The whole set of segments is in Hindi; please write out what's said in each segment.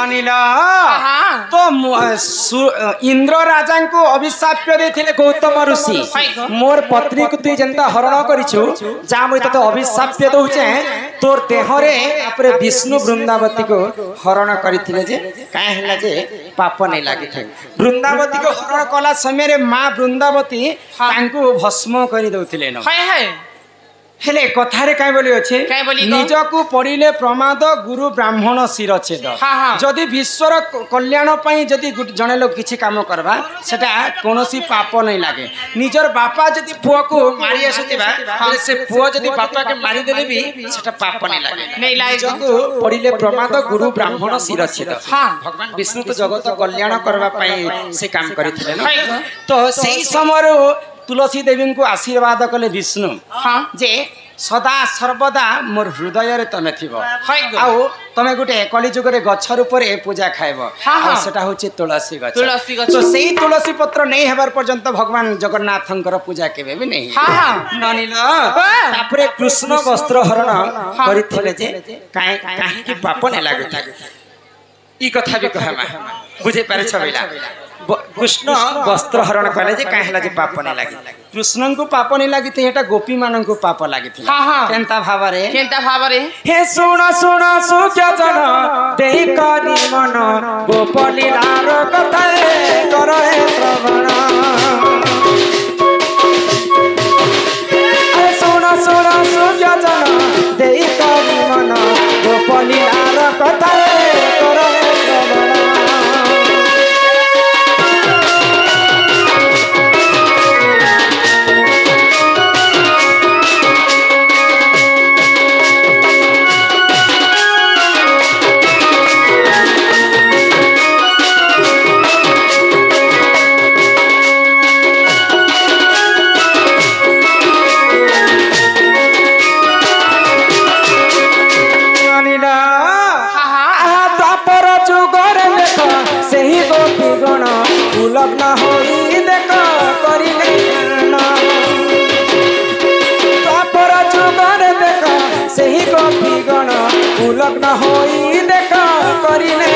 ननीला तो इंद्र राजा को अभिशाप देथिले गौतम ऋषि मोर पत्नी को तु जनता हरण करिछु जा मुई तते अभिशाप दउचे तोर देहरे आपरे विष्णु वृंदावती को हरण करिथिले जे काहे हला जे पाप नै लागि थे वृंदावती को हरण कला समय रे मां वृंदावती तांको भस्म करि दउथिले न हाय हाय हेले कथारे काय बोली अछि निज को पड़िले प्रमाद गुरु ब्राह्मण शिरछेद जदि विश्वर कल्याण पई जदि जने लोग किछि काम करबा सेटा कोनोसी पाप नै लागे निजर बापा जदि पुआ को मारी आसुतिबा से पुआ जदि बापा के मारी देले भी सेटा पाप नै लागे निज को पड़िले प्रमाद गुरु ब्राह्मण शिरछेद भगवान विष्णु तो जगत कल्याण करबा पई से काम करिथिले न तो सेही समय तुलसी देवी को आशीर्वाद कले विष्णु जे सदा सर्वदा मोर हृदय रे तमे थिबो आउ तमे गुटे कली जुग रे गछ रूप रे पूजा खाइबो आ सेटा होचे तुलसी गछ तो सेही तुलसी पत्र नै हेबार पर्यंत भगवान जगन्नाथंकर पूजा केबे भी नै ननील तापरे कृष्ण वस्त्र हरण करिथिले जे काहे कि पाप नै लागै ई कथा भी कहमा बुझे पारे छबैला कृष्ण वस्त्र हरण कले जे काहे हला जे पाप नै लागि कृष्ण को पाप नै लागि ते एटा गोपी मानन को पाप लागिथिला केनता भावरे हे सुन सुन सुख्य जन देहि करी मन गोपलीलार कथा कर हे श्रवण हे सुन सुन सुख्य जन देहि करी मन गोपलीलार कथा कर हे श्रवण लग्न होई देख करिले तापर जुगर देख सही गोपी गण लग्न होई देख करिले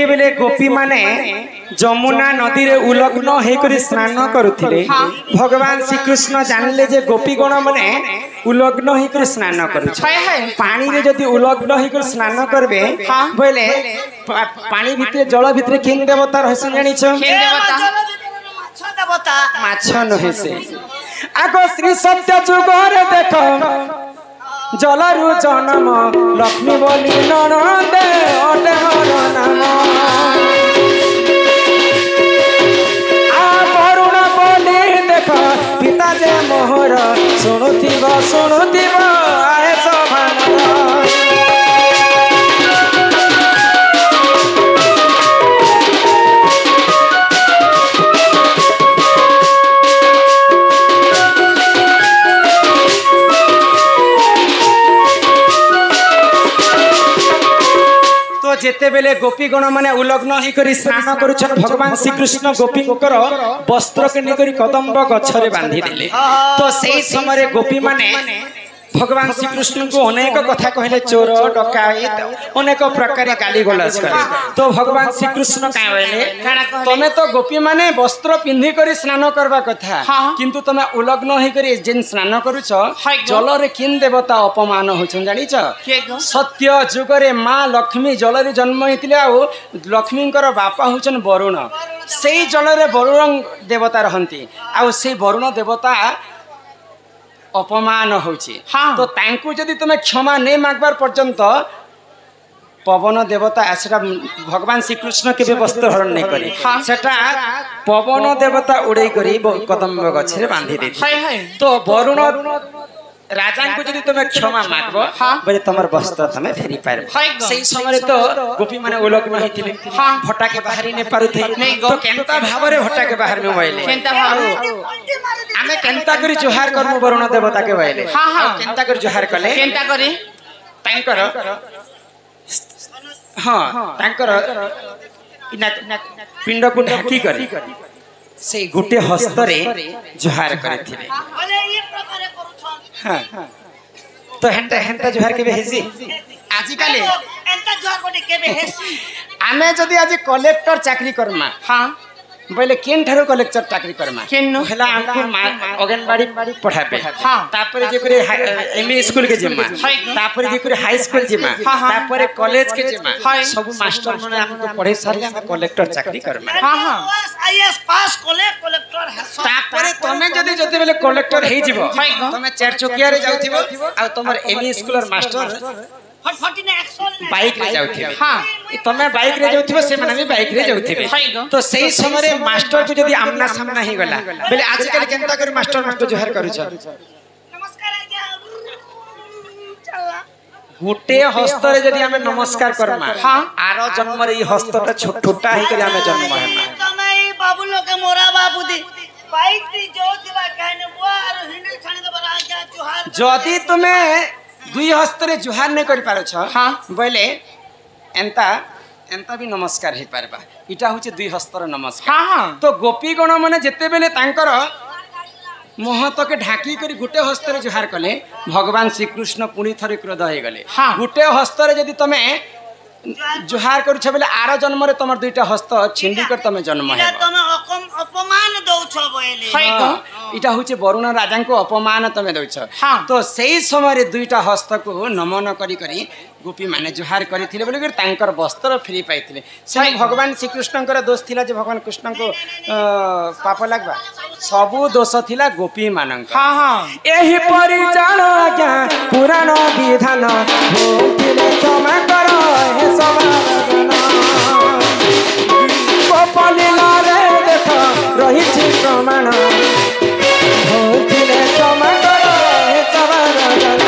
बेले गोपी माने जमुना नदी रे उलग्न हेकरी स्नान करुथिले भगवान श्री कृष्ण जानले जे गोपी गण माने उलग्न हेकरी स्नान करू पानी रे जदी उलग्न हेकरी स्नान करबे बोले पानी भितरे जल भितरे किंग देवता रहसन जानि छ देवता माछ नहे से आगो श्री सत्य जुगर देखो जलरु जन्म लक्ष्मी बोली ननदे अटे मोर नाम आ वरुण बोली देख पिता जे मोहर शुणुथिब आए सभान जेते बेले गोपी गण माने उलग्न ही करी स्नान करूछन भगवान श्री कृष्ण गोपी कोकर वस्त्र के निकरी कदम्ब गछरे बांधी देले तो सेही समय गोपी माने भगवान श्री कृष्ण को अनेक कथा कहले चोर डकायत अनेक प्रकार गाली गलज करे तो भगवान श्री कृष्ण का कहले तमे तो गोपी माने वस्त्र पिंधी करी स्नान करबा कथा किंतु तमे उलग्न ही करी जेन स्नान करूछ जल रे किन देवता अपमान होछन जानि छ सत्य जुगरे मां लक्ष्मी जल रे जन्म हितिले आ लक्ष्मींकर बापा होछन वरुण सेही जल रे वरुण देवता रहंती आ सेही वरुण देवता अपमान होछि तो तांकु जदि तुमे क्षमा नहीं मागबार पर्यंत पवन देवता सेटा भगवान श्री कृष्ण के वस्त्र हरण नहीं करी सेटा पवन देवता उड़े करी कदम्ब गछरे बांधी दे तो वरुण राजा को जदि तुम क्षमा मागबो बजे तमर वस्त्र तमे फेरी पारबो सही समय तो गोपी माने ओलक नहीं थिले भट्टा के बाहरी ने पारुथे तो केनता भावरे भट्टा के बाहर में होइले केनता भाव आमे केनता करी जोहार करमु वरुण देवता के होइले केनता करी जोहार कले केनता करी तांकर हां तांकर पिंड को ढाकी करी से गुटे हस्तरे जोहार करथिले हां तो हेंता हेंता जोहार के हेसी आजिकाले एंता जोहार कोटे केबे हेसी आमे जदी आज कलेक्टर चाकरी करमा हां बोले केन ठारो कलेक्टर चाकरी करमा केन हला हमको अंगनवाड़ी पढ़ाबे तापर जे करे एमए स्कूल के जिम्मा तापर जे करे हाई स्कूल जिम्मा तापर कॉलेज के जिम्मा सब मास्टर माने हमको पढ़े सारले हम कलेक्टर चाकरी करमा हां हां आईएएस पास कलेक्टर हेसो तापर तमे जदी जदी बेले कलेक्टर हेइ जिवो तमे चार चकिया रे जाउथिबो आ तमर एमए स्कूल और मास्टर फटफटी ने एक्शन बाइक रे जाउथिबे हां तमे बाइक रे जाउथिबो से माने भी बाइक रे जाउथिबे तो सही समय रे मास्टर को जदी आमना सामना ही गला बेले आज काल केनता कर मास्टर मास्टर जोहार करू छ नमस्कार आज्ञा चला गुटे हस्त रे जदी हमें नमस्कार करमा हां आरो जन्म रे ई हस्तटा छोटा ही करे हमें जन्म हेमा तमे ई बाबू लोग के मोरा बाबू दी बाइक दी जो दिवा कहने बुआ और हैंडल छाने दे बरा आज्ञा जोहार जदी तुमे दुई हस्त रे जोहार नै करि पारो छ हां बोले एंता एंता भी नमस्कार हे पारबा इटा होचे दुई हस्त रे नमस्कार हां हां तो गोपी गण माने जेते बेले तांकर महत के ढाकी करी गुटे हस्त रे जोहार कले भगवान श्री कृष्ण पुनी थरे क्रोध हे गले गुटे हस्त रे जदी तमे जोहार करू छ बेले आरो जन्म रे तमर दुईटा हस्त छिंडी कर तमे जन्म हे तमे अपमान दउ छ बोले इटा होचे वरुण राजा को अपमान तमे दउ छ तो सही समय रे दुईटा हस्त को नमन करी करी गोपी माने जोहार करिथिले बोले कि तांकर वस्त्र फ्री पाइथिले से भगवान श्री कृष्ण कर दोष थिला जे भगवान कृष्ण को पाप लागबा सबु दोष थिला गोपी मानक हां हां एही परि जानो आज्ञा पुराण विधान भूतिले क्षमा करो हे समाधान गोपालीला रे देखो रही छी प्रमाण भूतिले क्षमा करो हे समाधान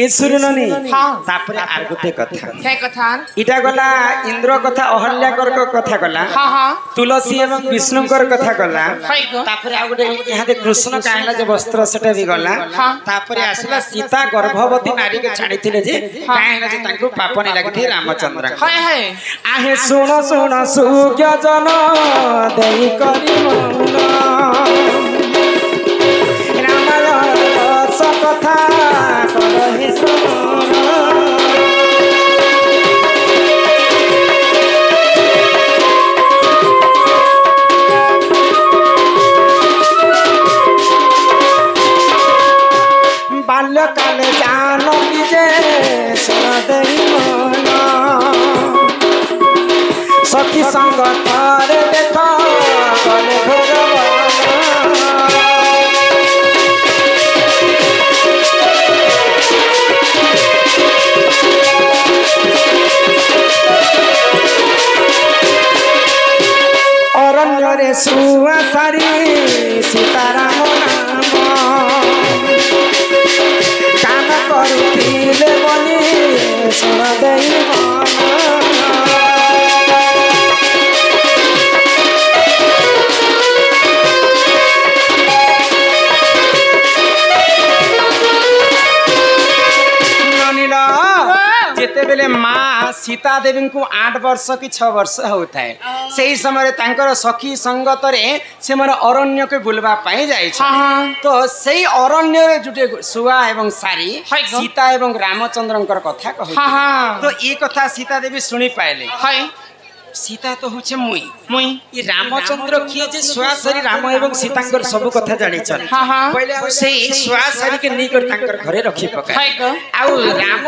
सुरननी तापर आर गुटे कथा के कथा इटा गला इंद्र कथा अहल्या कर कथा गला हां हां तुलसी एवं विष्णु कर कथा गला तापर आ गुटे यहां दे कृष्ण काहेला जे वस्त्र सेटा भी गला तापर आसला सीता गर्भवती नारी के छाड़ीथिले जे काहेला जे तांको पाप नै लागिथि रामचंद्र हाय हाय आहे सुन सुन सुज्ञ जन देई करी मन रामायण कथा करहि बाल्यकाले जानो कि जे सुनदेई मन सखी संग थारे देखा गले घरवाना अरण्य रे सुआ सारी सीताराम नाम काम करुथिले बनी सुनदेई मन जेते बेले माँ सीता देवी को 8 वर्ष कि 6 वर्ष होता है सही समय तांकर सखी संगत रे से मन अरण्य के बुलवा पाई जाय छ तो सही अरण्य रे जुटे सुआ एवं सारी सीता एवं रामचंद्रंकर कथा कहै तो ई कथा सीता देवी सुनी पाइले सीता तो होचे मुई मुई ई रामचंद्र किए जे सुआसरी राम एवं सीतांकर सब कथा जानि छन हाँ हाँ पहले आ से सुआसरी के नी कर तांकर घरे रखी पका हाय ग आउ राम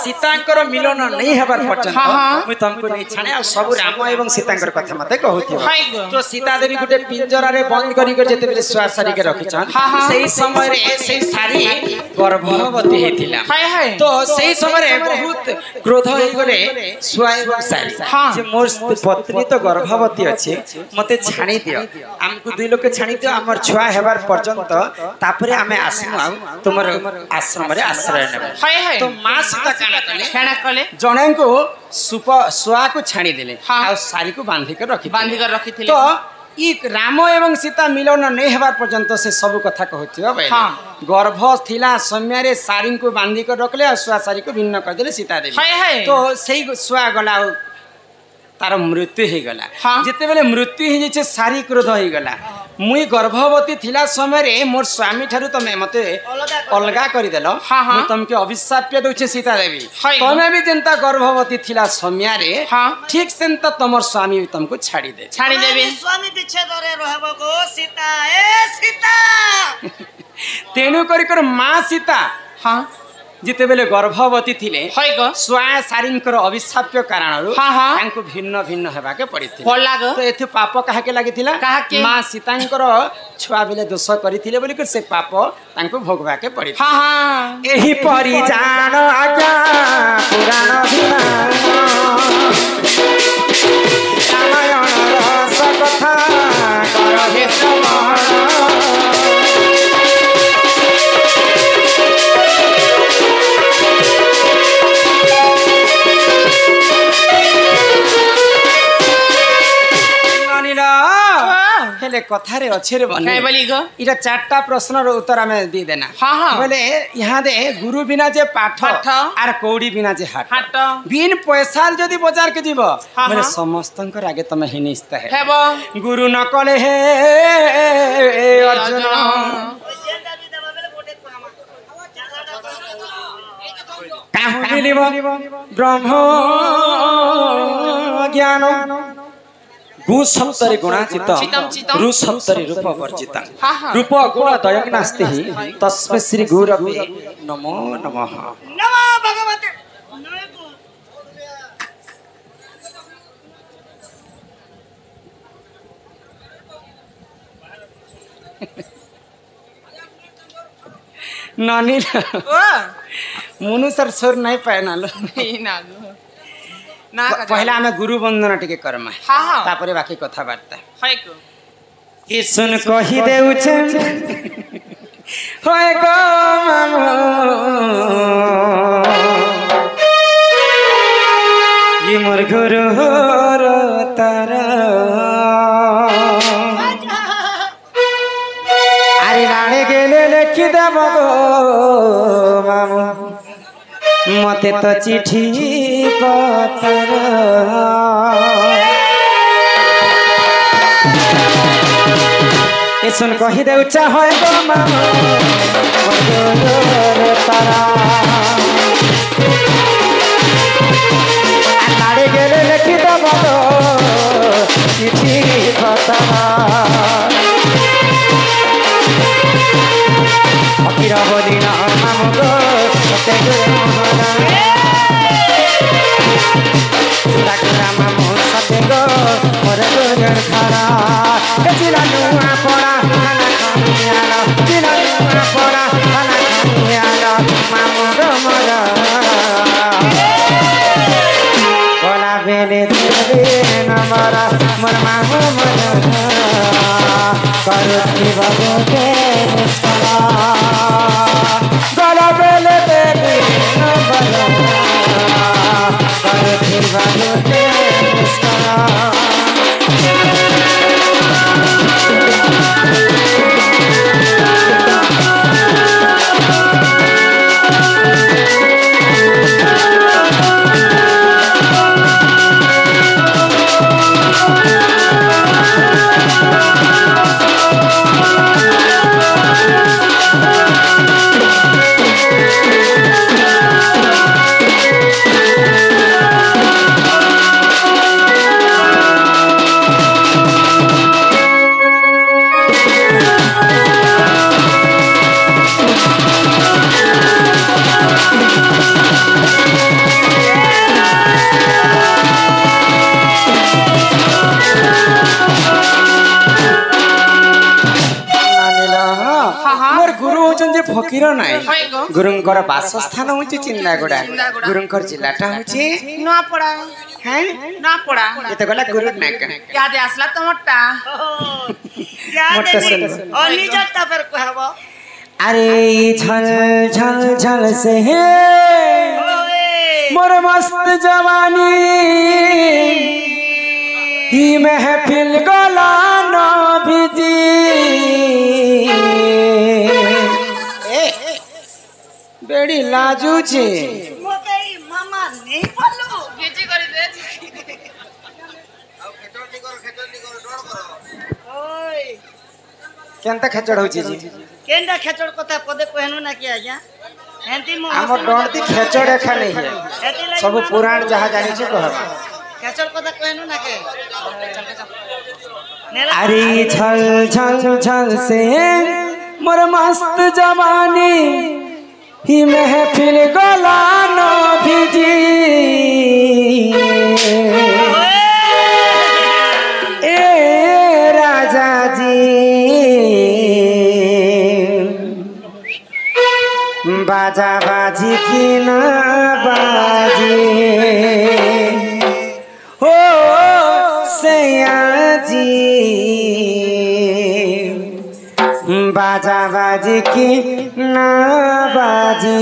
सीतांकर मिलन नहीं हेबार पर्यंत हाँ, हाँ। मुई तुमको नहीं छाने आ सब राम एवं सीतांकर कथा मते कहूथि हाय ग तो सीता देवी गुटे पिंजरा रे बंद करी के जेते बेले सुआसरी के रखी छन हाँ, हाँ। सेही समय रे सेही सारी गर्भवती हेतिला हाय हाय तो सेही समय रे बहुत क्रोध होई गले सुआ एवं सारी हाँ। जे मोर पत्नी तो गर्भवती अच्छे मते छाणी दियो हमको दुई लोग के छाणी दियो हमर छुआ हेबार पर्यंत तापरे हमें आसमु आ तुमर आश्रम रे आश्रय नेब हाय हाय तो मां सीता काना कले खेणा कले जणे को सुआ को छाणी देले हाँ। आ सारी को बांधी के रखी बांधी कर रखी थिले तो ई राम एवं सीता मिलन नहीं हेबार पर्यंत से सब कथा कहथियो भाई हाँ। गर्भ थिला समय रे सारी को बांधी कर रखले आ सुआ सारी को भिन्न कर देले सीता देवी हाय हाय तो सेही सुआ गला तार मृत्यु हो गला हाँ। जिते बेले मृत्यु हो जाइछे सारी क्रोध हो गला मुई गर्भवती थिला समय रे मोर स्वामी ठारू तमे मते अलगा करि देलो हाँ, हाँ। मु तमके अभिशाप्य दउछे सीता देवी हाय। तमे भी जेंता गर्भवती थिला समय रे हाँ। ठीक सेंता तमर स्वामी तुमको छाड़ी दे छाड़ी देबे स्वामी पीछे धरे रहबो गो सीता ए सीता तेणु करी कर मां सीता हाँ जिते बेले गर्भवती थिले हाय ग स्वा सारींकर अभिशाप्य कारणरू हाँ, हाँ। तांको भिन्न भिन्न हेबाके पड़िथिले पड़ला ग तो एथि पाप काहाके लागिथिला काहाके? मां सीतांकर छुआ बेले दोष करिथिले बोली कर से पाप तांको भोगवाके पड़ि हाँ हाँ एही परि जान आज्ञा पुराण रामायण रस कथा करहे श्रवण हेले कथारे अच्छे रे बने काय बोली ग इटा चारटा प्रश्न रो उत्तर हमें दी देना हाँ, हाँ। बोले यहाँ दे गुरु बिना जे पाठ पाठ। आर कौड़ी बिना जे हाट हाट बिन पैसा जदि बाजार के जीव हाँ, बोले हाँ। समस्तंकर आगे तमे हिनिस्ता है हेबो गुरु न कले हे अर्जुन जेंदा भी देबो बेले गोटे कामा काहु मिलिब ब्रह्म ज्ञान गु सप्तरि गुणाचित चितम। रु सप्तरि रूप वर्जित हाँ, हाँ। रूप गुण दयक नास्ति तस्मै श्री गुरवे नमो नमः नमो भगवते नमो नानी ओ मुनु सर सोर नहीं पाए ना लो नहीं ना ग ना का पहला हमें गुरु वंदना टिके करमा हाँ हाँ तापरे बाकी कथा बार्ता हाय ग ई सुन कहि देउछे होय गो मामो ई मोर गुरु रो तारा अरे राणे गेले लेखि देब गो मामो मते तो चिठी पत्र ए सुन कहि देउचा होय गो मामो मोर तारा नाड़े गेले लेखि देब गो चिठी पत्र फकीर बोली ना मामो गो सते गो डाकुरा मामो सते गो मोर गुरु खारा चिला नुआ पड़ा खाना खानियाला चिला नुआ पड़ा खाना खानियाला मामो गो मोर बोला बेले देवे नमरा मोर मामो मोर करुती भगते निष्ठा बोला बेले देवे नमरा करुती भगते निष्ठा गुरुंकर बासस्थान होची चिंदागुड़ा गुरुंकर जिल्लाटा होची नपड़ा हैं नपड़ा एते गला गुरु नाक याद आसला तमटा मोटा सुन और निजता पर कहबो अरे झल झल झल से है मोर मस्त जवानी ही महफिल गला न भिजी बेड़ी लाजू छे मोके मामा नहीं बोलू भेजी कर दे ओए केनता खेचड़ होची जी केंडा खेचड़ कथा पदे कहनु ना कि आज्ञा हेंती मो हमर डोंती खेचड़ एखा नहीं है सब पुराण जहा जानी छे कहबा खेचड़ कथा कहनु ना के अरे छल छल छल से मोर मस्त जवानी ही महफिल गला न भिजी ए राजा जी बाजा बाजी की न बाजी हो सैया जी बाजा बाजी की न बाजी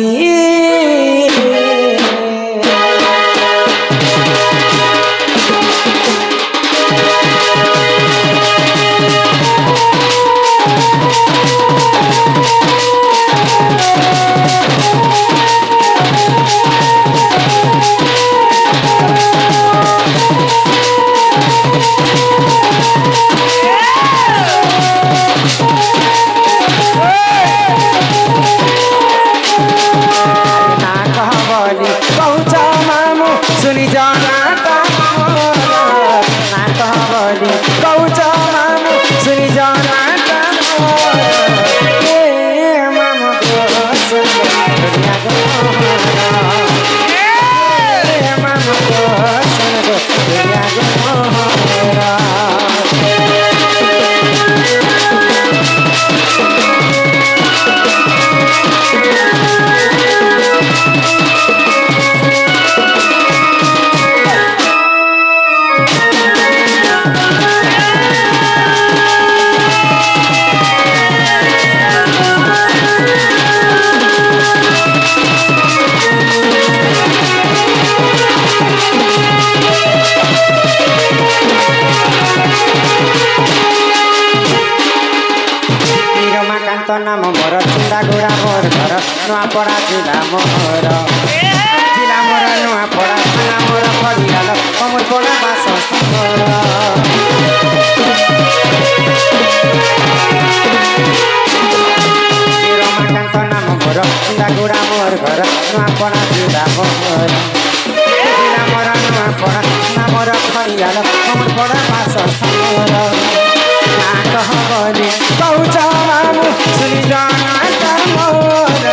नाम मोर चिंदागुड़ा मोर घर नुआपड़ा जिला मोर नुआपड़ा थाना मोर फरियाल कमल पड़ा बासस्थान रमाकांत नाम मोर चिंदागुड़ा मोर घर नुआपड़ा जिला मोर नुआपड़ा थाना मोर फरियाल कमल पड़ा बासस्थान ना कहबनी कहूचा मामू सुनी जाना मोर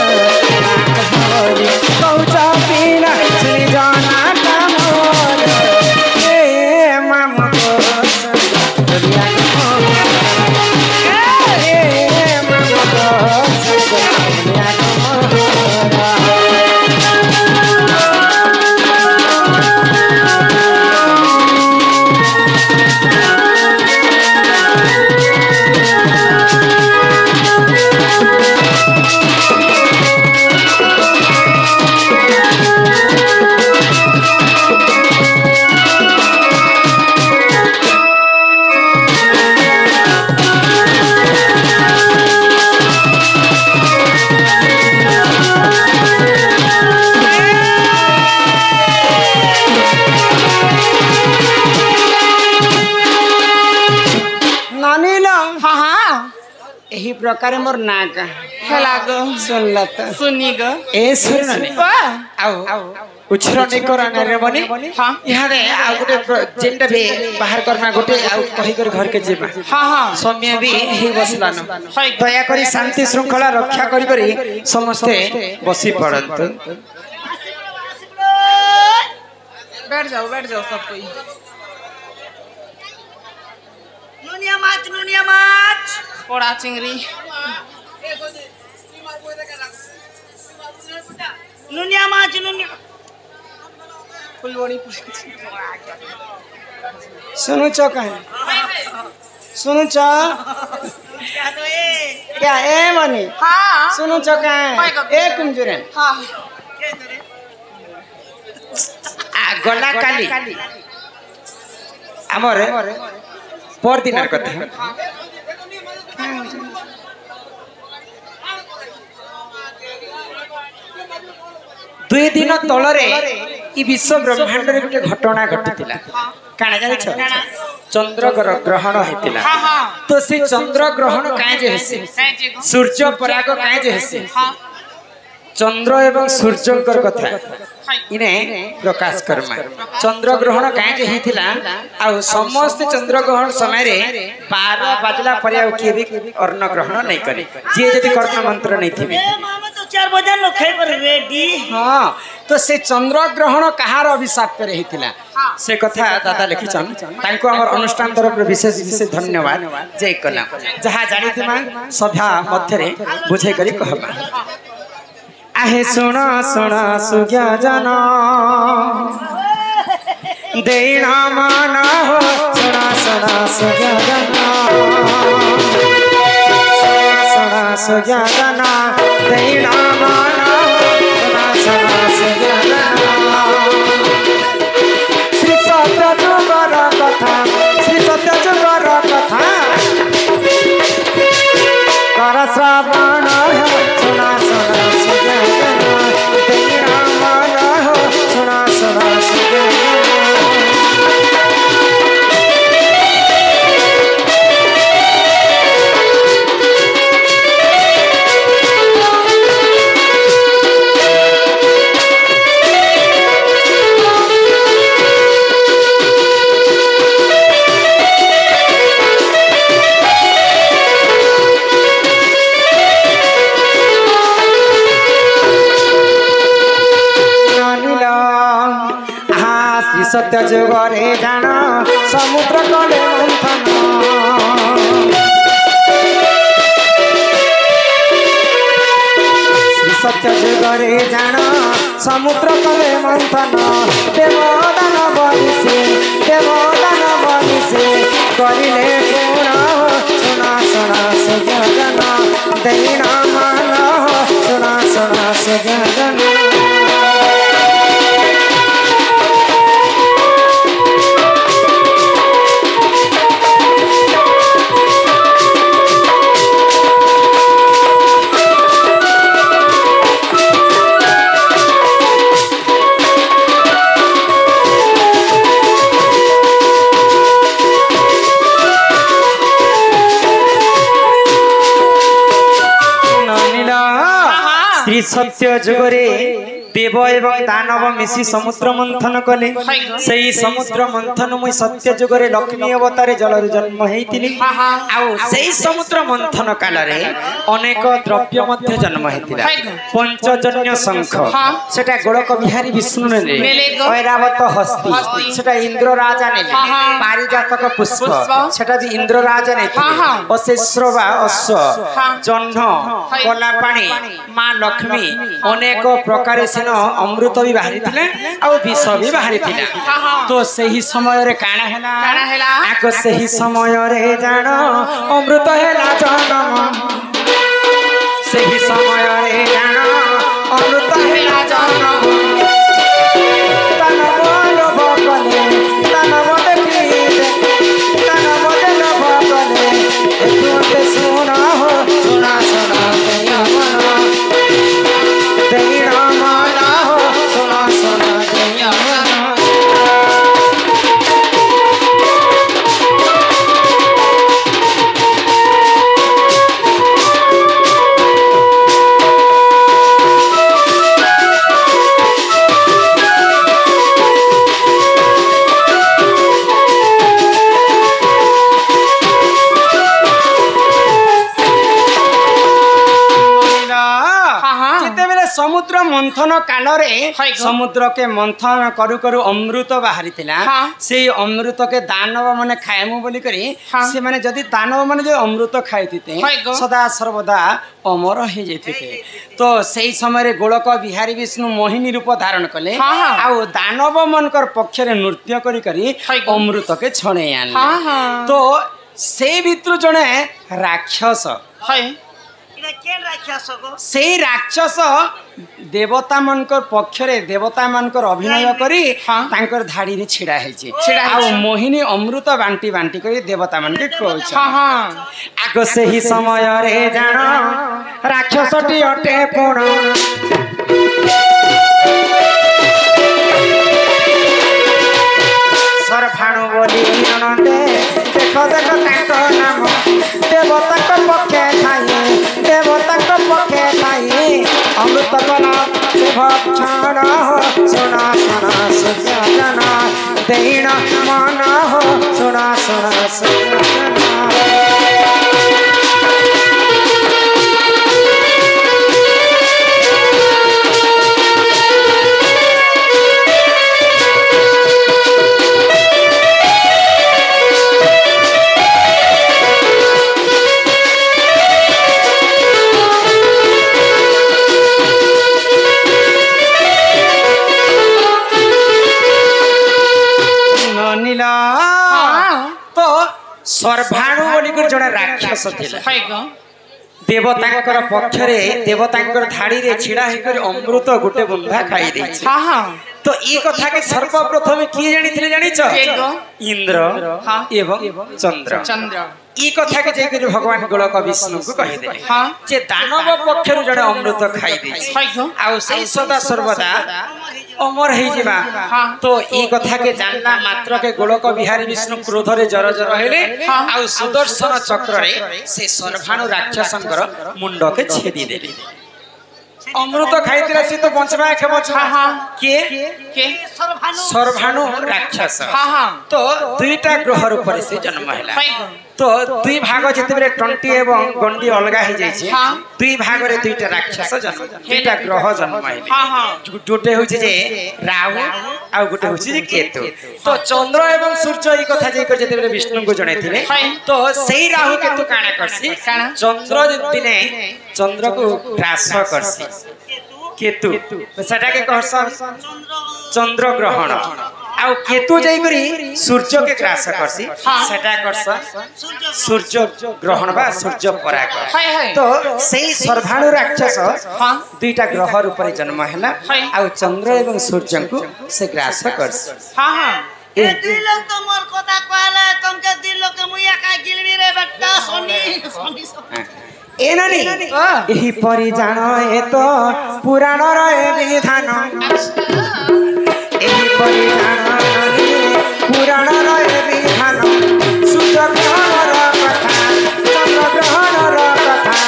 ना कहबनी कहूचा पीना सुनी जाना मोर ए मामू को सुनी दुनिया ए मामू को सुनी दुनिया यही प्रकार मोर ना का हेलाग सुनला त सुनी ग ए सुनने आओ उछर नै कराना रे बने हां यहाँ रे आ गोटे जेंटा भी बाहर करना गोटे आ कहि कर घर के जेबा हां हां समय भी ही बसलान दया करी शांति श्रृंखला रक्षा करी करी समस्ते बसी पड़त बैठ जाओ सब कोई नुनिया माछ पोड़ा चिंगरी নুনিয়া মাছ নুনিয়া फुलबड़ी सुनुच कहीं सुनुच क्या तो ए क्या ए मनी हाँ सुनुच कहीं ए कुंजुरेन हाँ के तो रे गला काली आमर पर दिन कथा दुई दिन तलरे ई विश्व ब्रह्मांड रे गोटे घटना घटितिला काना जानिछ चंद्र ग्रहण हेतिला हाँ हाँ तो से चंद्र ग्रहण काहे जे हेसी सूर्य पराग काहे जे हेसी हाँ चंद्र एवं सूर्यंकर कथा इने प्रकाश कर्मा चंद्र ग्रहण काहे जे हेतिला आ समस्त चंद्र ग्रहण समय रे 12 बजला पर आ के भी अन्न ग्रहण नहीं करे जे जति कर्ण मंत्र नहीं थिबे ए मामा तो 4 बजे नो खाई पर रेडी हाँ तो से चंद्र ग्रहण कहार अभिशाप पे रही से कथा दादा लिखिछन तांको हमर अनुष्ठान तरफ विशेष विशेष धन्यवाद जय कला जहाँ जानी सभा मध्य बुझे करी कहबा आहे सुना सुना सुज्ञा जना देना माना हो सुना सुना सुज्ञा जना सुना सुज्ञा जना देना माना सुना सुज्ञा जना श्री सत्य जुगर कथा श्री सत्य जुगर कथा कर श्रावण सुना सुना सुज्ञा जना देना माना हो सुना सुना सुज्ञा जना सत्य जुगरे जान समुद्र कले मंथन सत्य जुगरे जान समुद्र कले मंथन देवदान बनिसे करिले सुना सुना सुना सुजन दैना मान सुना सुना सुजन श्री सत्य जुगरे देव एवं दानव मिसी समुद्र मंथन कले सही समुद्र मंथन मुई सत्य जुगरे लक्ष्मी अवतार जलर जन्म हेतिली आउ सही समुद्र मंथन काल रे अनेक द्रव्य मध्य जन्म हेतिला पंचजन्य शंख सेटा गोलक बिहारी विष्णु ने ऐरावत हस्ती सेटा इंद्र राजा ने पारिजातक पुष्प सेटा भी इंद्र राजा ने अशेश्रवा अश्व जह्न कला पानी मां लक्ष्मी अनेक प्रकार अमृत भी बाहरी विष भी बाहरी तो सही समय रे काना हैला आको सही समय रे जान अमृत हैला जन्म सही समय रे जान अमृत हैला जन्म तन बोल बकले तन देखी तन बदल बकले तुमते सुना हो सुना सुना दैना माना हो सुना सुना दैना समुद्र मंथन काल समुद्र के मंथन करू करू अमृत बाहरी से अमृत के दानव माने खाएमु बोली करी से माने जदि दानव माने जो अमृत खाइते सदा सर्वदा अमर हो जाते तो सही समय गोलक बिहारी विष्णु मोहिनी रूप धारण कले आउ दानव मनकर पक्षरे नृत्य करी करी अमृत के छणे आनले तो से भितर जने राक्षस से राक्षस देवता मनकर पक्षरे देवता मनकर अभिनय करी तांकर धाड़ी रे छिड़ा हेछि आ मोहिनी अमृत बांटी बांटी करी देवता मन के कहछ आगो से ही समय रे जान राक्षसटी अटे पुण सरभाणु बोली ननदे देखो देखो ताको नाम देवता को पक्षे थाई देवता को पक्षे थाई अमृत कला से भक्षण हो सुना सुना सुजना देण मन हो सुना सुना सुजना तो सर्भाणु बोली जड़े राक्षस देवतांकर पक्षरे देवतांकर धाड़ी रे छिड़ा होकर अमृत गोटे बुंदा खाई दे तो ये कथा के सर्वप्रथम किए जानी जानिछ इंद्र एवं चंद्र ई कथा के जे के भगवान गोलक विष्णु को कहि दे जे दानव पक्षरु जड़े अमृत खाई दे आ से सदा सर्वदा अमर है जीवा तो ई कथा के जानना मात्र के गोलक बिहारी विष्णु क्रोध रे जर जर हेले आ सुदर्शन चक्र रे से सर्भाणु राक्षसंकर मुंड के छेदी देले अमृत खाइतिला से तो बंचबा के के सर्भाणु राक्षस तो दुईटा ग्रह ऊपर से जन्म हैला तो दुई भाग जिते टंटी एवं गंडी अलग हो जाए दुई भाग रे दुईटा राक्षस जन्म दुईटा ग्रह जन्म है गोटे हूँ राहु आ गोटे हूँ केतु तो चंद्र एवं सूर्य ये कथा जिते विष्णु को जन तो सही राहु केतु काना करसी चंद्र दिने चंद्र को ग्रास करसी केतु सेटा के कहस चंद्र ग्रहण आ केतु जाई सूर्य के ग्रास करसी सेटा करस सूर्य ग्रहण बा सूर्य पराग तो सही सर्भाणु राक्षस दुईटा ग्रह ऊपर जन्म हैला आ चंद्र एवं सूर्य को से ग्रास करसी ए दुई लोग तो मोर कथा कहला तुमके दुई लोग के मुया का गिलबी रे बेटा सोनी ए नानी एही परि जान ए तो पुराण रे विधान एही परि जान पुराण रे विधान सूर्य ग्रहण र कथा चंद्र ग्रहण र कथा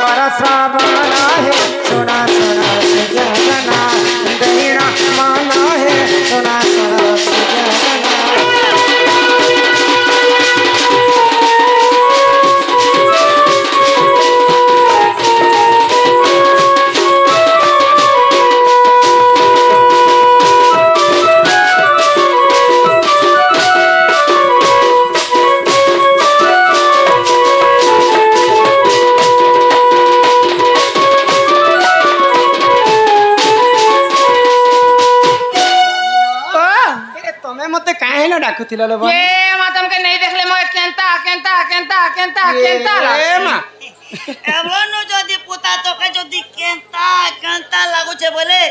कर श्रवण हे सुना सुना सुजना दैण मन हे सुना सुना सुजना डाकुतिला लो ये मा तुमके नहीं देखले म केंता केंता केंता केंता केंता ए मा एवनो जदी पुता तो के जदी केंता केंता लागो छे बोले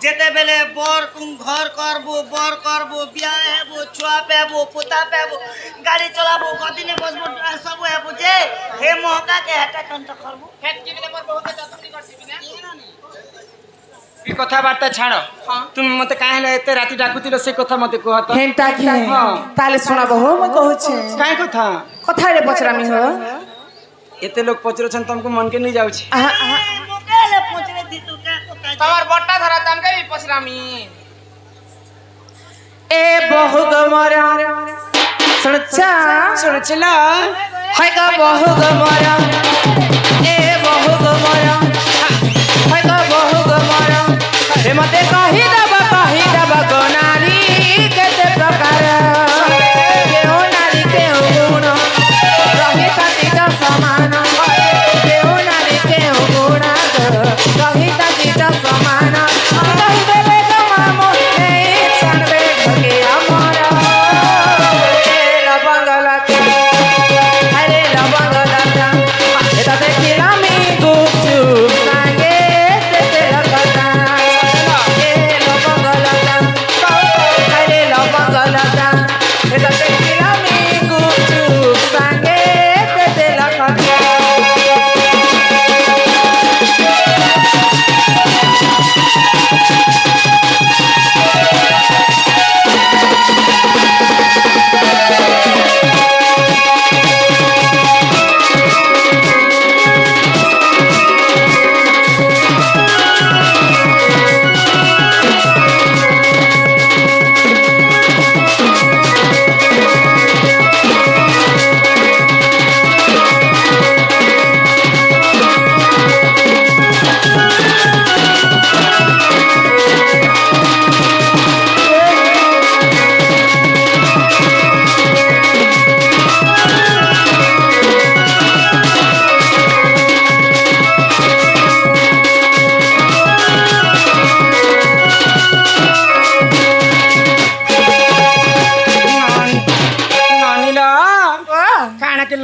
जेते बेले बर घर करबो बियाह हेबो छुआ पेबो पुता पेबो गाड़ी चलाबो गदिने बसबो सब हेबो जे हे मौका के हटा कंत करबो खेत के बेले मोर बहुत जतनी करथिबी ना ई कथा बार्ता छाड़ो तुम मते काहे ले एते राती डाकुतिलो से कथा मते कहत हेंता के ताले सुनाबो हो म कहू छे काहे कथा रे पचरामी हो एते लोग पचरो छन तुमको मन के नहीं जाउ छे मोकेले पचरे दी तू का कथा तोर बट्टा धरा तमके भी पचरामी ए बहु गमरा सुनचला हाय का बहु गमरा ए बहु गमरा मते कहिदब गो नारी केते प्रकार केहू नारी केहू गुण रही तीज समान केहू नारी केहू गुण रही तीज समान कहिदेले गमा मोहे छानबे ढके अमर लबंगलता अरे लबंगलता एता देखिला मी गुपचुप सांगे तेते लगता ए लबंगलता अरे लबंगलता एता देखिला मी गुपचुप सांगे तेते लगता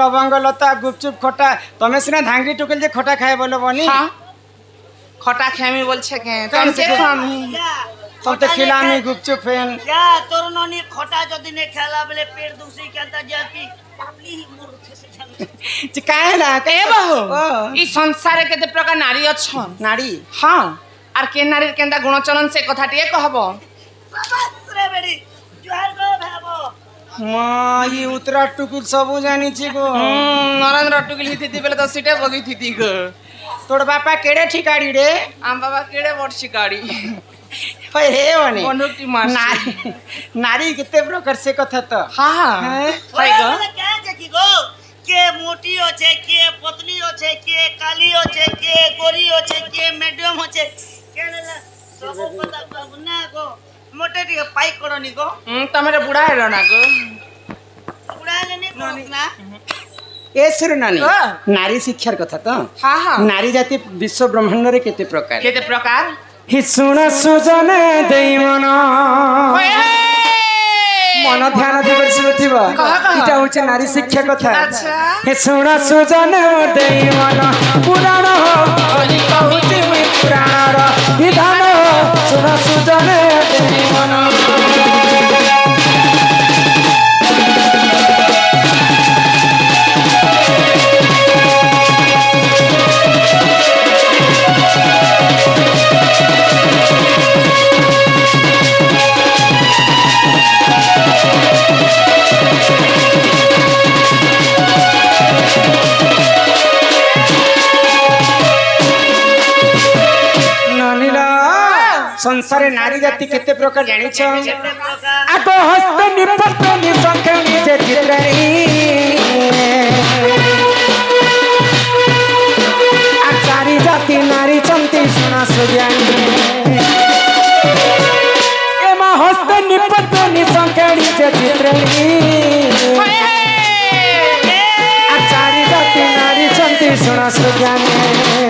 लवंग लता गुपचुप खटा तमे सिना धांगरी टुकल जे खटा खाए बोलो बनी हाँ खटा खेमी बोलछे के तुमके खामी तब तो खिलामी गुपचुप फेन क्या तोर ननी खटा जदी ने खेला बेले पेट दूसरी केंता जाकी पापली मूर्ख से जंग जे काहे ना ए बहू ई संसार केते प्रकार नारी अछन नाड़ी हाँ आर के नारी केंदा गुणचलन से कथाटिए कहबो बस रे बेड़ी जुहार को भाबो मां ये उतरा टुकुल सबु जानी छी गो नरेंद्र टुकिल हिती बेले तो सीटे बगी थी गो तोड़ बापा केड़े ठिकाड़ी रे आम बाबा केड़े वर्षी गाड़ी होय हे वने अनुक्ति मार नारी नारी किते प्रकार से कथा तो हाँ हाँ भाई गो क्या जकी गो के मोटी होछे के पतली होछे के काली होछे के गोरी होछे के मीडियम होछे केला सब पता बाबू ना गो मोटे टिके पाई करनी गो तमेरे बुढ़ा है ना गो बुढ़ा लेने को ना ए सुर नानी नारी शिक्षार कथा तो हाँ हाँ नारी जाति विश्व ब्रह्मांड रे केते प्रकार हि सुण सुजन देई मन मन ध्यान दे सुथिबा इटा होचे नारी शिक्षा कथा हे सुण सुजन देई मन पुराण हो ओली कहूची मुई पुराण रो विधान हो सुण सुजन देई मन संसार नारी जाति केते प्रकार जानि छ आको हस्त निपत निसंखनी जे चित्रणी आचारी जाति नारी चंती सुना सुज्ञानी एमा हस्त निपत निसंखनी जे चित्रणी आचारी जाति नारी चंती सुना सुज्ञानी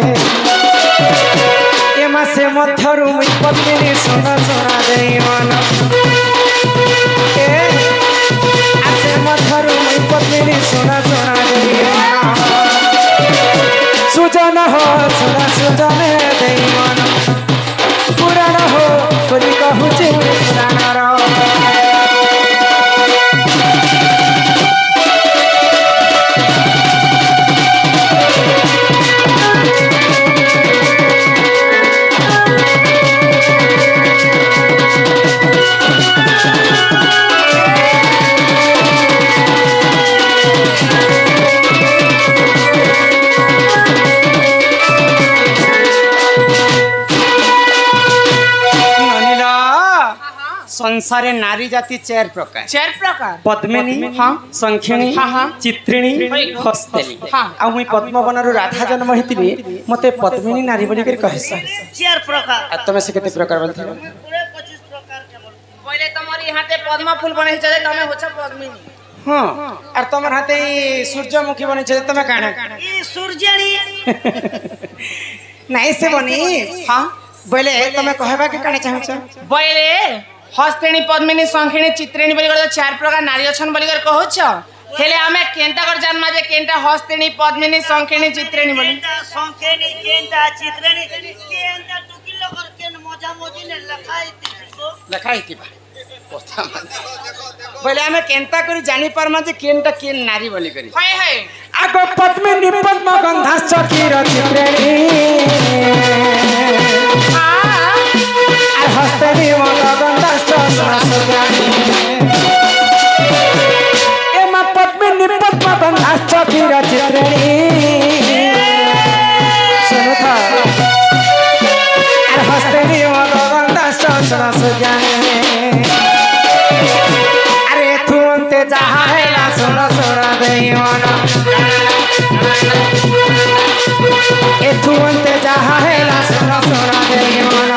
से मथरु मुई पत्नी सोना सोना देई मन से मथरु मुई पत्नी सोना सोना देई मन सुजन हो सोना सुजन देई मन पुराण हो कोई कहूची पुराण रो संसार नारी जाति 4 प्रकार 4 प्रकार पद्मिनी हाँ संखिणी हाँ चित्रिणी हस्तेली हाँ आ मुई पद्मवन रु राधा जन्म होइतिबी मते पद्मिनी नारी बोली कर कहस 4 प्रकार आ तमे से केते प्रकार बोलथि पूरे 25 प्रकार के बोल पहले तुम्हारी हाथे पद्म फूल बने चले तमे होछ पद्मिनी हां आर तमर हाथे सूर्यमुखी बने छे तमे काना ई सूर्यणी नहीं से बनी हाँ बोले तमे कहबा के काने चाहछ पहले हस्तेणी पद्मिनी संखिणी चित्रिणी बोली कर 4 प्रकार नारी अछन बोली कर कहूछ हेले हमें केंटा कर जानमा जे केंटा हस्तेणी पद्मिनी संखिणी चित्रिणी बोली केंटा संखेनी केंटा चित्रेणी केंटा टुकिलो कर केन मजा मजी ने लखाई थी कथा बोले हमें केंता करी जानी परमा जे केनटा केन नारी बोली करी हाय हाय आगो पद्मिनी पद्म गंधाश्च क्षीर चित्रिणी हस्तेनी मद गंधाश्च सुरसुराणी एमा पद्मिनी पद्म गंधाश्च क्षीर चित्रिणी सुनो था हस्तेनी मद गंधाश्च सुरसुराणी अरे तुमते जहाँ है ना सुनो सुनो देवन ए तुमते जहाँ है ना सुनो सुनो देवन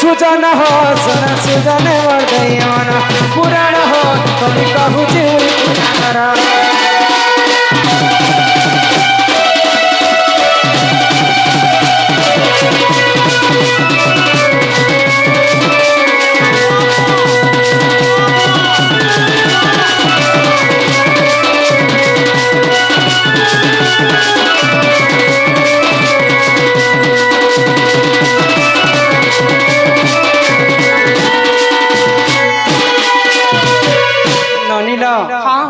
सुजन हो सुन सुजन वर्धयन पुराण हो कवि कहू पुराण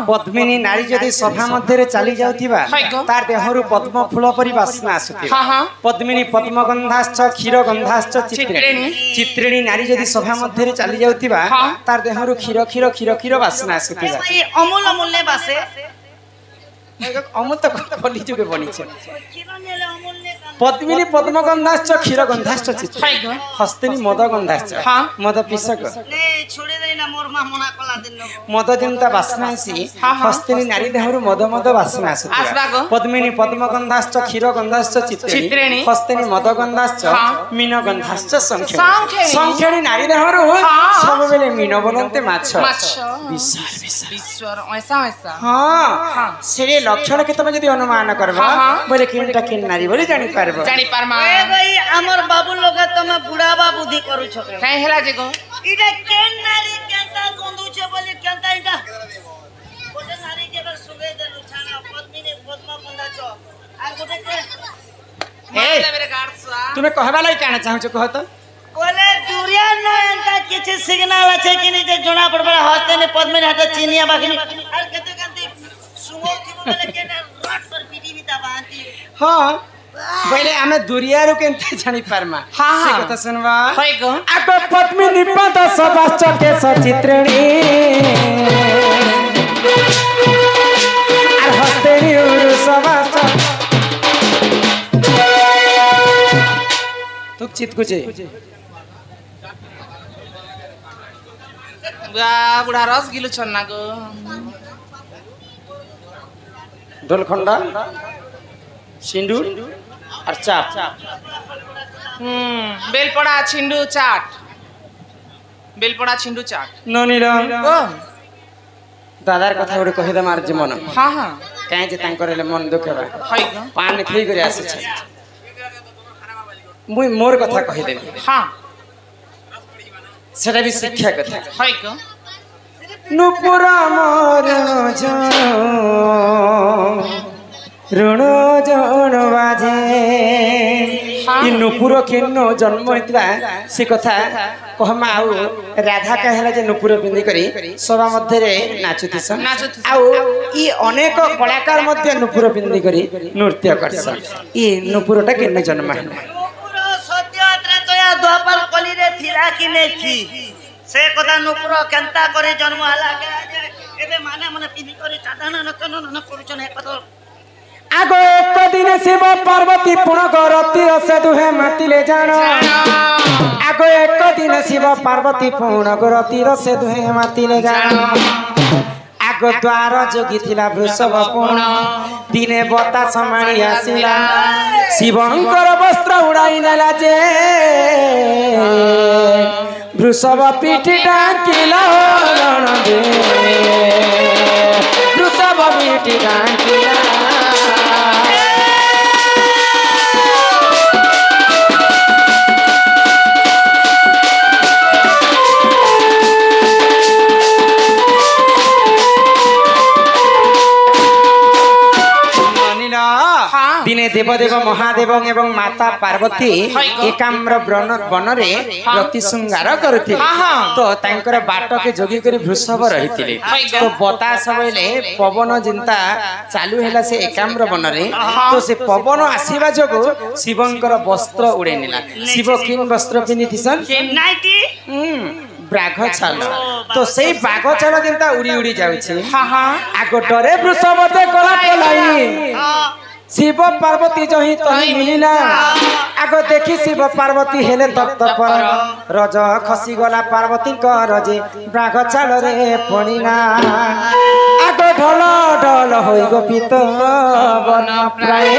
पद्मिनी नारी जदि सभा मध्य चली जाउथिबा तार देहरु पद्म फूल परि वासना आसुथिबा पद्मिनी पद्म गंधाश्च क्षीर गंधाश्च चित्रिणी चित्रिणी नारी जदि सभा मध्य चली जाउथिबा तार देहरु क्षीर क्षीर क्षीर क्षीर वासना आसुथिबा अमूल अमूल ने बासे अमूल तो खोली जुगे बनी छे पद्मिनी पद्म गंधाश्च क्षीर गंधाश्च चित्रिणी हस्तिनी मद गंधाश्च मद पिसक ने छोड़े देना मोर मा मना कला दिन मद जिनता वासनासी हस्तिनी नारी देहरु मद मद वासना आसुथिबा पद्मिनी पद्म गंधाश्च क्षीर गंधाश्च चित्रिणी हस्तिनी मद गंधाश्च मीन गंधाश्च संखेणी संखेणी नारी देहरु सब बेले मीन बोलंते माछ विशाल विशाल ईश्वर ऐसा ऐसा हां सेरे लक्षण के तमे यदि अनुमान करबा बोले किनटा किन नारी बोली जानि पारबो जानि पारमा ए भाई हमर बाबू लोग तमे बुढ़ावा बुद्धि करू छ काहे हेला जेगो इटा केन नारी केनता गंदू छ बोले केनता इटा गोटे नारी के बर सुगे दे लुछाना पद्मिनी पद्म गंधा छ आ गोटे के ए मेरे गार्डसा तुमे कहबा लाई काना चाहू छ कह त बोले दुरिया न एंता किछ सिग्नल আছে कि नहीं जे जोना पड़बा हाथ ने पद्मिनी हाथ चिनिया बाकी और कते कते सुगो थी बोले के रट पर पीटी बिता बांती हां पहले हमें दुरिया रो केनते जानि पारमा से कथा सुनबा होय गो आगो पद्मिनी पद सबाश्च के सचित्रिणी आर हस्तेनी उरु सबाश्च तुक चित कुचे बुढ़ा रस गिलु छन्ना गो ढोलखंडा सिंदूर और चाप बेलपड़ा छिंडू चाट बेलपड़ा छिंडू चाट ननील ओ दादार कथा गोटे कहि दे मार जे मन हां हां काहे जे तांकर ले मन दुखबा होय गो पान खई करे आसे छ मुई मोर कथा कहि देबी हां सेटा भी शिक्षा कथा होय गो नुपुरा मोर जो ऋण जण बाजे इ नुपुर केनो जन्म होइतबा से कथा कहमा आउ राधा कहला जे नुपुर पिंदी करी सभा मध्य रे नाचुतिसन आउ इ अनेक कलाकार मध्य नुपुर पिंदी करी नृत्य करसन इ नुपुरटा केनो जन्म है नुपुर सत्य त्रैतया द्वापर कली रे थिला कि नै थी से कथा नुपुर केनता करे जन्म हला के एबे माने माने पिंदी करी साधारण न कनो न करूछन एक कथा आगो एक दिन शिव पार्वती पुण रति से दुहे मातिले जान आगो एक दिन शिव पार्वती पुण रति से दुहे मातिले जान आगो द्वार जोगी थिला वृषभ पुण दिने बता समाणी आसिला शिवंकर वस्त्र उड़ाई नेला जे वृषभ पीठी डाकिला दे वृषभ पीठी डाकिला दिने देवदेव महादेव एवं माता पार्वती एकाम्र बनरे प्रति श्रृंगार करथिले तो तांकर बाट के जोगी करी वृषभ रहिथिले तो बतास बेले पवन जिंता चालू हैला से एकाम्र बनरे तो से पवन आसीबा जोगो शिवंकर वस्त्र उड़े निला शिव किन वस्त्र पिनिथिसन नाइटी बाघ छाल तो से बाघ छाल जिंता उड़ी उड़ी जाउछे आगो डरे वृषभ ते गला पलाई शिव पार्वती जही तही मिलिला आगो देखी शिव पार्वती हेले तप्त पर रज खसी गला पार्वती रजे बाघ चाल रे पड़िला आगो ढल ढल होई गो पीतल प्राय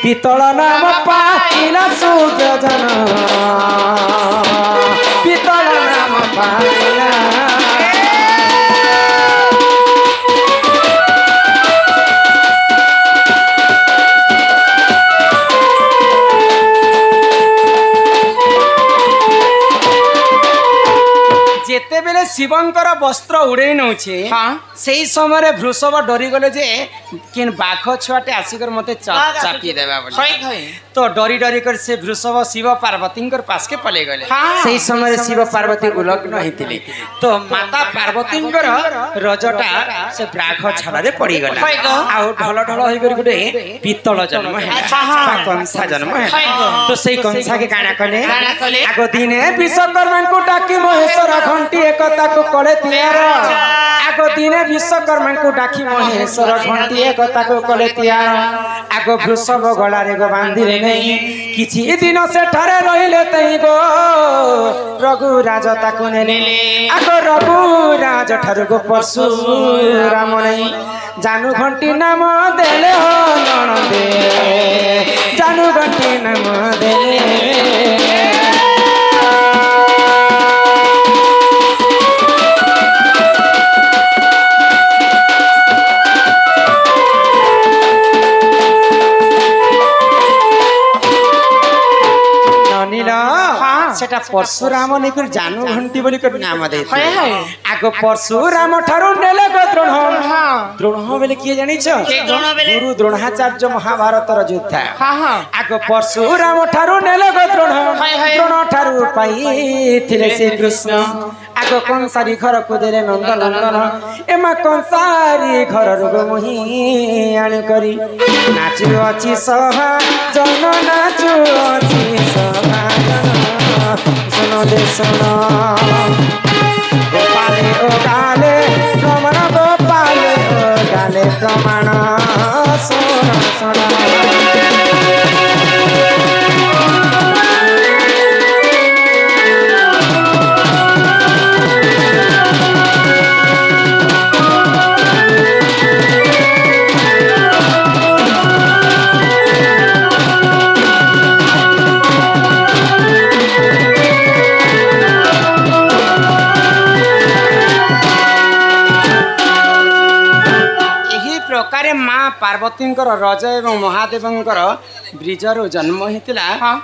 पीतल नाम पाइला सुजन पीतल नाम पाइला जेते बेले शिवंकर वस्त्र उड़े नौछे से समय वृषभ डरी गले जे किन बाघ छुआटे आसिकर मते चापी देबा बोले तो डरी डरी कर से वृषभ शिव पार्वती पास के पले गले से समय शिव पार्वती उलग्न हेतिले तो माता पार्वती रजटा से बाघ छाला रे पड़ी गला आ ढल ढल होई कर गुटे पीतल जन्म है कंसा जन्म है तो से कंसा के काना कले आगो दिने विश्वकर्मा को डाकी महेश्वर घंटी एकता को कले तियार आगो दिने विश्वकर्मा को डाकी महेश्वर घंटी एकता को कले तियार आगो वृषभ गला रे गो बांधिले नहीं किछि दिन से ठारे रहिले तई गो रघुराज ताको नेले आगो रघुराज ठारु गो परशुराम नहीं जानू घंटी नाम देले हो ननदे जानू घंटी नाम देले सेटा परशुराम निकर जानू घंटी बोली कर नाम दे आगो परशुराम ठारू नेले गो द्रोण द्रोण बोले किए जानि छ गुरु द्रोणाचार्य महाभारत र योद्धा आगो परशुराम ठारू नेले गो द्रोण द्रोण ठारू पाई थिले श्री कृष्ण आगो कंसारी घर को देले नंद नंदन एमा कंसारी घर रो मोही आणी करी नाचु अछि सहा जन नाचु अछि सहा सुनो दे सुनो गोपाले ओ गाले प्रमाण गोपाले ओ गाले प्रमाण सुनो सुनो माँ पार्वती रज एवं महादेव ब्रिजर जन्म होता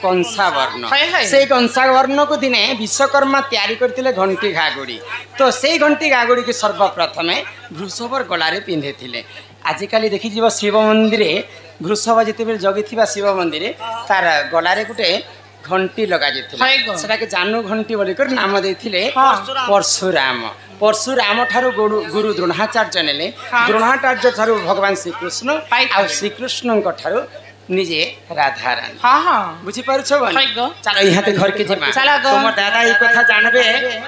कंसा वर्ण से कंसा वर्ण को दिने विश्वकर्मा तैयारी करते घंटी घागुड़ी तो से घंटी घागुड़ी की सर्वप्रथम वृषभर गलारे पिंधे थे आजिकल देखी शिव मंदिर वृषभ जिते जगी शिव मंदिर तार गलारे गोटे घंटी लगा जाता जानू घंटी बोलिकर नाम देते परशुराम परशुराम ठारू गुरु द्रोणाचार्य नेले द्रोणाचार्य ठारू भगवान श्रीकृष्ण आ श्रीकृष्ण ठारू निजे राधा रानी बुझी पारुछ चलो यहाँ घर के तुम दादा ये कथा जानबे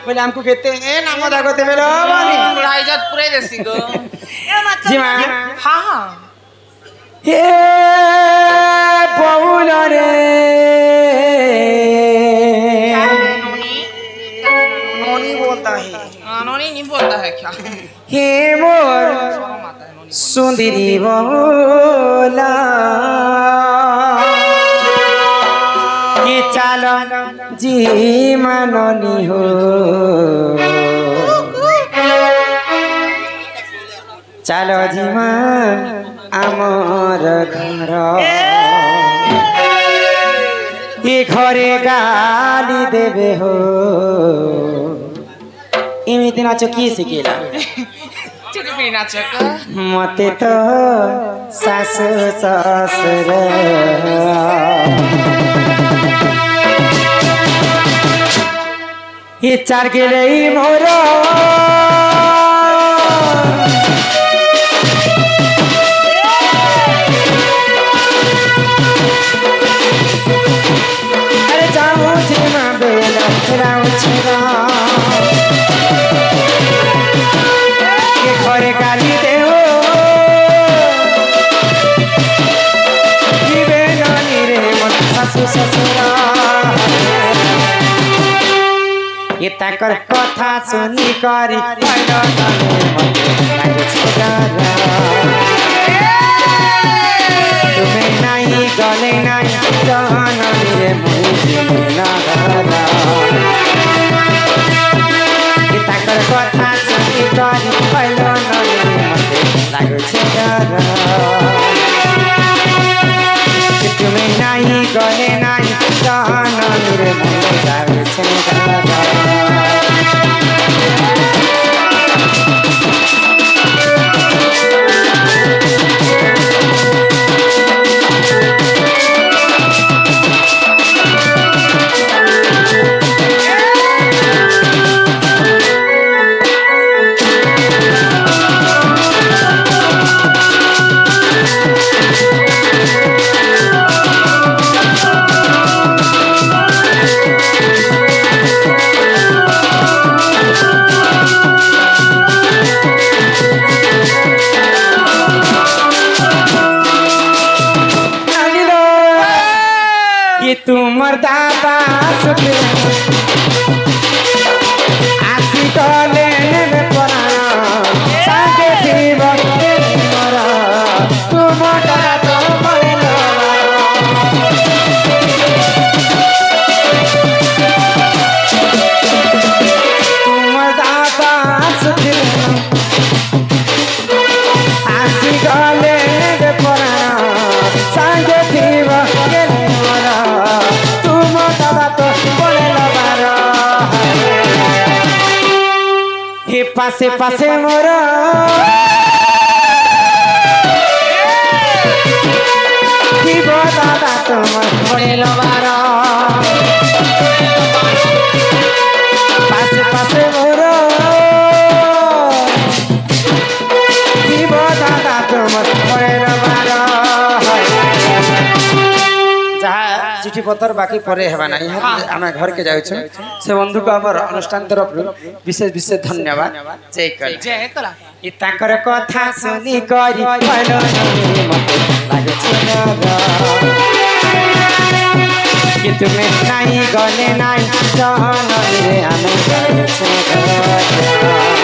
बोले हमको केते नाम दागो देबे लो इज्जत पूरे देसी गो जी मां हे बहुल रे नोनी बोलता है नोनी नहीं बोलता है क्या हे मोर सुंदरी बहुला ये चालो जी मननी हो चालो जी आमर घर ये घरे गाली देवे हो इमिति नाच किए शिखेला मते तो सासु ससुर ये चार गेले मोर अरे जाऊँ जिमा बेला राउ छिरा ये घरे गाली देव जीवे नानी रे मत सासु ससुरा ये ताकर कथा सुनी करी पहिलो तले मते लागे छोरा तुम्हें नहीं गले नहीं जाना रे मुझे ना गला ये ताकर कथा सुनी करी पहिलो तले मते लागे छोरा तुम्हें नहीं गले नहीं जाना रे मुझे लागे छोरा तुमर दादा सुखे आसी तले ने पराना सागे थीब मरा तुमर दादा पहिलो तुमर दादा सुखे आसी तले ने पराना सागे थीब पासे पासे मोर दादा तुम पड़ेल बार पासे पासे मोर दादा तुम पड़ेल बार जहाँ चिठी पत्र बाकी परे हेबा ना आम घर के जाऊँ से बंधु को आम अनुष्ठान तरफ विशेष विशेष धन्यवाद जय कला जय कला ये ताकर कथा सुनी करी पहिलो मते लागे छोरा कि तुम्हें नहीं गले नहीं जान रे हमें लागे छोरा